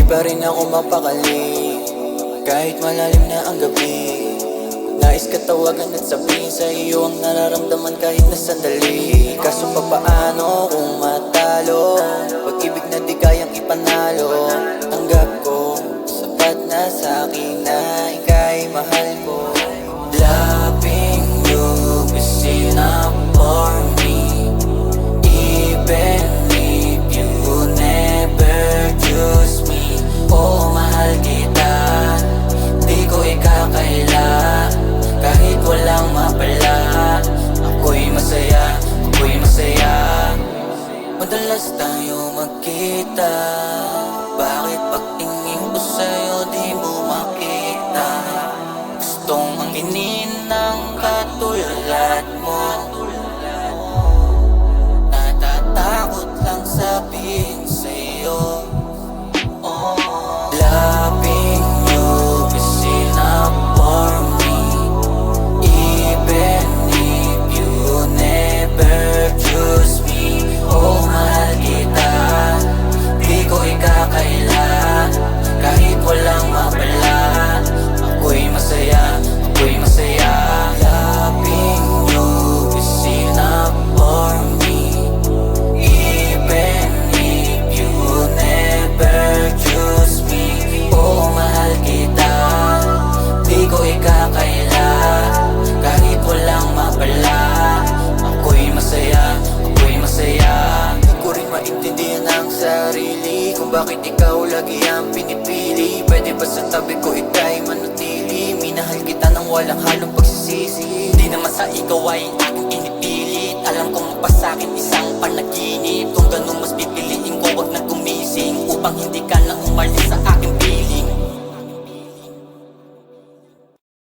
pa rin ako mapakali kahit malalim na ang gabi. Nais ka tawagan at sabihin sa iyo ang nararamdaman kahit na sandali. Kaso papaano kung matalo? Pag-ibig na di kayang ipanalo. Tanggap ko, sapat na sa akin na ika'y mahal ko. Loving you is enough for me, even if you never choose me. Oh, mahal kita, di ko ikakaila kahit walang mapala. Ako'y masaya, ako'y masaya. Madalas tayo magkita, bakit pagtingin ko sa'yo di mo makita? Gustong anginin ng katulad mo, natatakot lang sabihin sa'yo. Loving you is enough for me, even if you never choose me. Oh, mahal kita, di ko ikakaila kahit walang mapala. Ako'y masaya, ako'y masaya. Loving you is enough for me, even if you never choose me. Oh, mahal kita, di ko ikakaila kahit walang mapala. Ako'y masaya, ako'y masaya. Di ko rin maintindihan ang sarili kung bakit ikaw lagi ang pinipili. Pwede ba sa tabi ko ika'y manatili? Minahal kita nang walang halong pagsisisi. Di naman sa ikaw ay aking inipilit. Alam kong pa sa'kin isang panaginip. Kung ganun mas pipiliin ko wag na gumising upang hindi ka na umalis sa